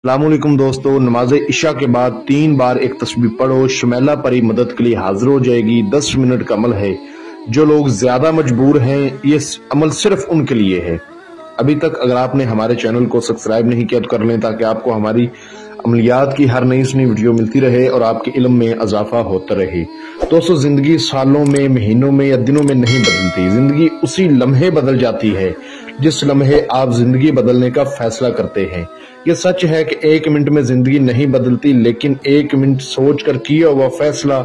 अस्सलामुअलैकुम दोस्तों, नमाज इशा के बाद 3 बार एक तस्बीह पढ़ो, शमेला परी मदद के लिए हाजिर हो जाएगी। 10 मिनट का अमल है। जो लोग ज्यादा मजबूर हैं, ये अमल सिर्फ उनके लिए है। अभी तक अगर आपने हमारे चैनल को सब्सक्राइब नहीं किया तो कर लें, ताकि आपको हमारी अमलियात की हर नई सुनी वीडियो मिलती रहे और आपके इल्म में इजाफा होता रहे। दोस्तों, जिंदगी सालों में, महीनों में या दिनों में नहीं बदलती। जिंदगी उसी लम्हे बदल जाती है जिस लम्हे आप जिंदगी बदलने का फैसला करते हैं। ये सच है कि 1 मिनट में जिंदगी नहीं बदलती, लेकिन 1 मिनट सोचकर किया हुआ फैसला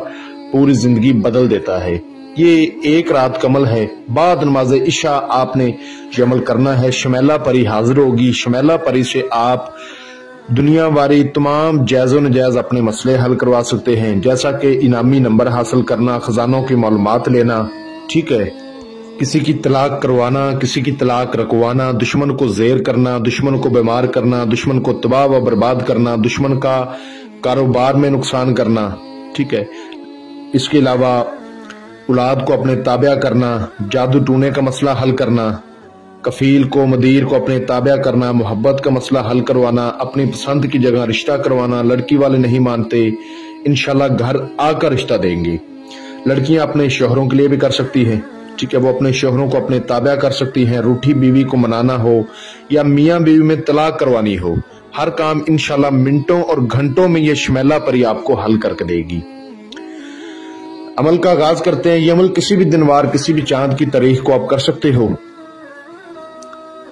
पूरी जिंदगी बदल देता है। ये एक रात का अमल है। बाद नमाज इशा आपने ये अमल करना है। शमेला परी हाजिर होगी। शमेला परी से आप दुनिया वारी तमाम जायज़ व नजायज अपने मसले हल करवा सकते हैं, जैसा कि इनामी नंबर हासिल करना, खजानों की मालूमात लेना, ठीक है, किसी की तलाक करवाना, किसी की तलाक रखवाना, दुश्मन को ज़ेर करना, दुश्मन को बीमार करना, दुश्मन को तबाह व बर्बाद करना, दुश्मन का कारोबार में नुकसान करना, ठीक है। इसके अलावा औलाद को अपने ताबिया करना, जादू टूने का मसला हल करना, कफील को मदीर को अपने ताबिया करना, मोहब्बत का मसला हल करवाना, अपनी पसंद की जगह रिश्ता करवाना। लड़की वाले नहीं मानते, इंशाल्लाह घर आकर रिश्ता देंगे। लड़कियां अपने शोहरों के लिए भी कर सकती हैं, ठीक है, वो अपने शोहरों को अपने ताबिया कर सकती हैं। रूठी बीवी को मनाना हो या मियाँ बीवी में तलाक करवानी हो, हर काम इंशाल्लाह मिनटों और घंटों में ये शमेला परी आपको हल करके देगी। अमल का आगाज करते हैं। ये अमल किसी भी दिनवार, किसी भी चांद की तारीख को आप कर सकते हो।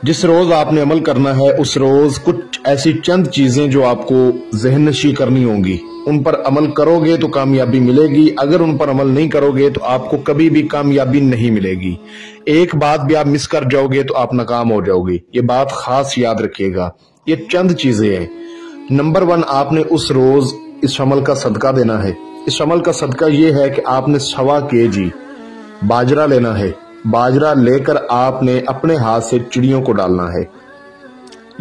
जिस रोज आपने अमल करना है, उस रोज कुछ ऐसी चंद चीजें जो आपको ज़हन नशी करनी होंगी, उन पर अमल करोगे तो कामयाबी मिलेगी। अगर उन पर अमल नहीं करोगे तो आपको कभी भी कामयाबी नहीं मिलेगी। एक बात भी आप मिस कर जाओगे तो आप नाकाम हो जाओगे। ये बात खास याद रखिएगा। ये चंद चीजें हैं। नंबर 1, आपने उस रोज इस अमल का सदका देना है। इस अमल का सदका ये है कि आपने 1.25 केजी बाजरा लेना है। बाजरा लेकर आपने अपने हाथ से चिड़ियों को डालना है।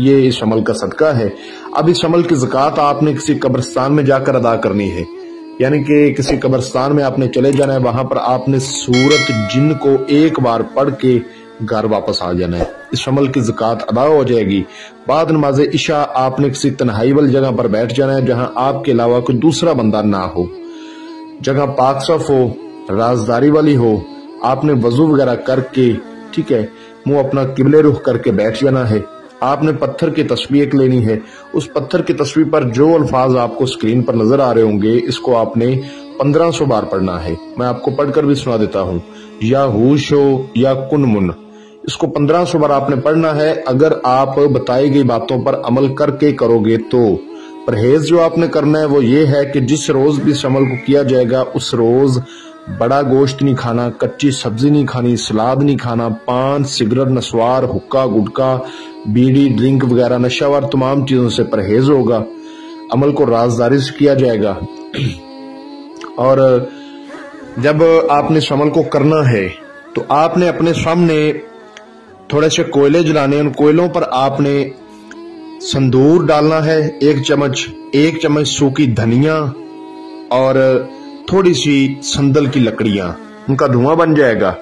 ये इस अमल का सदका है। अब इस अमल की ज़कात आपने किसी कब्रिस्तान में जाकर अदा करनी है, यानी कि किसी कब्रिस्तान में आपने चले जाना है। वहां पर आपने सूरत जिन को एक बार पढ़ के घर वापस आ जाना है। इस अमल की ज़कात अदा हो जाएगी। बाद नमाज इशा आपने किसी तन्हाई वाली जगह पर बैठ जाना है, जहां आपके अलावा कोई दूसरा बंदा ना हो, जगह पाक साफ हो, राजदारी वाली हो। आपने वजू वगैरह करके, ठीक है, मुंह अपना किबले रुख करके बैठ जाना है। आपने पत्थर की तस्बीह एक लेनी है। उस पत्थर की तस्बीह पर जो अल्फाज आपको स्क्रीन पर नजर आ रहे होंगे, इसको आपने 1500 बार पढ़ना है। मैं आपको पढ़कर भी सुना देता हूँ। या हूशो या कुनमुन, इसको 1500 बार आपने पढ़ना है। अगर आप बताई गई बातों पर अमल करके करोगे तो परहेज जो आपने करना है वो ये है कि जिस रोज भी इस अमल को किया जाएगा, उस रोज बड़ा गोश्त नहीं खाना, कच्ची सब्जी नहीं खानी, सलाद नहीं खाना, पान, सिगरेट, नस्वार, हुक्का, गुटखा, बीड़ी, ड्रिंक वगैरह नशावर तमाम चीजों से परहेज होगा। अमल को राजदारी से किया जाएगा। और जब आपने इस अमल को करना है तो आपने अपने सामने थोड़े से कोयले जलाने, उन कोयलों पर आपने संदूर डालना है, 1 चम्मच सूखी धनिया और थोड़ी सी संदल की लकड़ियां, उनका धुआं बन जाएगा।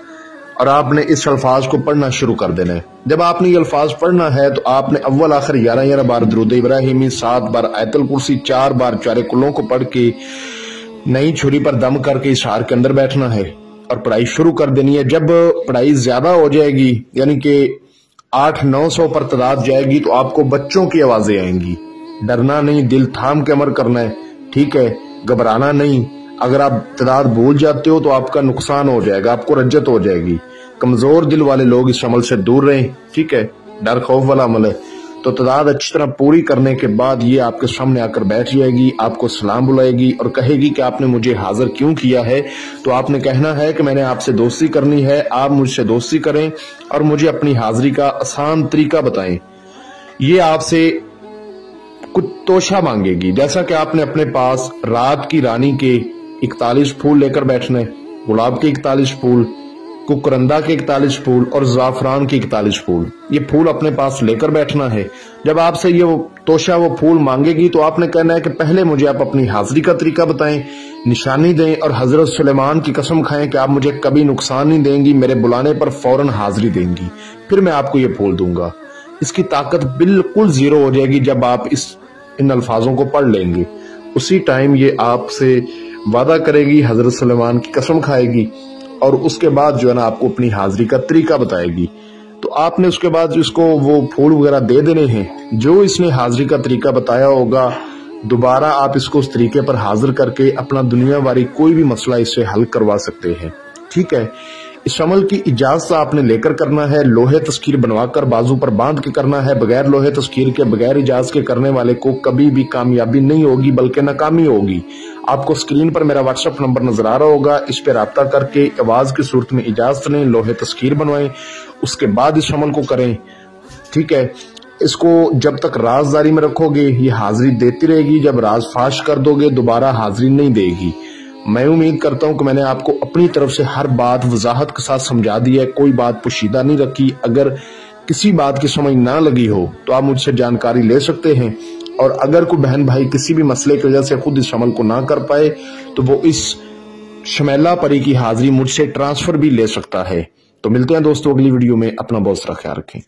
और आपने इस अल्फाज को पढ़ना शुरू कर देना है। जब आपने ये अल्फाज पढ़ना है तो आपने अव्वल आखिर 11 बार दुरूद इब्राहिमी, 7 बार आयतुल कुर्सी, 4 बार चारे कुल्लों को पढ़ के नई छुरी पर दम करके इस हार के अंदर बैठना है और पढ़ाई शुरू कर देनी है। जब पढ़ाई ज्यादा हो जाएगी, यानी कि 800-900 पर तादाद जाएगी, तो आपको बच्चों की आवाजें आएंगी। डरना नहीं, दिल थाम के अमल करना है, ठीक है, घबराना नहीं। अगर आप तादाद भूल जाते हो तो आपका नुकसान हो जाएगा, आपको रज्जत हो जाएगी। कमजोर दिल वाले लोग इस अमल से दूर रहें, ठीक है, डर खौफ वाला अमल है। तो तादाद अच्छी तरह पूरी करने के बाद ये आपके सामने आकर बैठ जाएगी, आपको सलाम बुलाएगी और कहेगी कि आपने मुझे हाजिर क्यों किया है। तो आपने कहना है कि मैंने आपसे दोस्ती करनी है, आप मुझसे दोस्ती करें और मुझे अपनी हाजिरी का आसान तरीका बताएं। ये आपसे कुछ तोशा मांगेगी, जैसा कि आपने अपने पास रात की रानी के 41 फूल लेकर बैठने, गुलाब के 41 फूल, कुकरंदा के 41 फूल और जाफरान के 41 फूल, ये फूल अपने पास लेकर बैठना है। जब आपसे ये तोशा वो फूल मांगेगी तो आपने कहना है कि पहले मुझे आप अपनी हाजिरी का तरीका बताएं, निशानी दें और हजरत सुलेमान की कसम खाएं कि आप मुझे कभी नुकसान नहीं देंगी, मेरे बुलाने पर फौरन हाजिरी देंगी, फिर मैं आपको ये फूल दूंगा। इसकी ताकत बिल्कुल जीरो हो जाएगी जब आप इस ان الفاظوں کو پڑھ لیں گے، اسی ٹائم یہ آپ سے وعدہ کرے گی، حضرت سلیمان کی قسم کھائے گی، اور اس کے بعد جو ہے نا آپ کو اپنی حاضری کا طریقہ بتائے گی۔ تو آپ نے اس کے بعد اس کو وہ پھول وغیرہ دے دینے ہیں، جو اس نے حاضری کا طریقہ بتایا ہوگا دوبارہ آپ اس کو اس طریقے پر حاضر کر کے اپنا دنیا واری کوئی بھی مسئلہ اس سے حل کروا سکتے ہیں، ٹھیک ہے۔ اس عمل کی اجازت آپ نے لے کر کرنا ہے، لوہے تذکیر بنوا کر بازو پر باندھ کے کرنا ہے، بغیر لوہے تذکیر کے بغیر اجازت کے کرنے والے کو کبھی بھی کامیابی نہیں ہوگی بلکہ ناکامی ہوگی۔ آپ کو سکرین پر میرا واٹس ایپ نمبر نظر آ رہا ہوگا، اس پہ رابطہ کر کے آواز کی صورت میں اجازت لیں، لوہے تذکیر بنوائیں، اس کے بعد اس عمل کو کریں، ٹھیک ہے۔ اس کو جب تک رازداری میں رکھو گے یہ حاضری دیتی رہے گی، جب راز فاش کر دو گے دوبارہ حاضری نہیں دے گی۔ میں امید کرتا ہوں کہ میں نے آپ کو اپنی طرف سے ہر بات وضاحت کے ساتھ سمجھا دی ہے، کوئی بات پوشیدہ نہیں رکھی۔ اگر کسی بات کی سمجھ نہ لگی ہو تو آپ مجھ سے جانکاری لے سکتے ہیں، اور اگر کوئی بہن بھائی کسی بھی مسئلے کی وجہ سے خود اس عمل کو نہ کر پائے تو وہ اس شمیلہ پری کی حاضری مجھ سے ٹرانسفر بھی لے سکتا ہے۔ تو ملتے ہیں دوستو اگلی ویڈیو میں، اپنا بہت سارا خیال رکھیں۔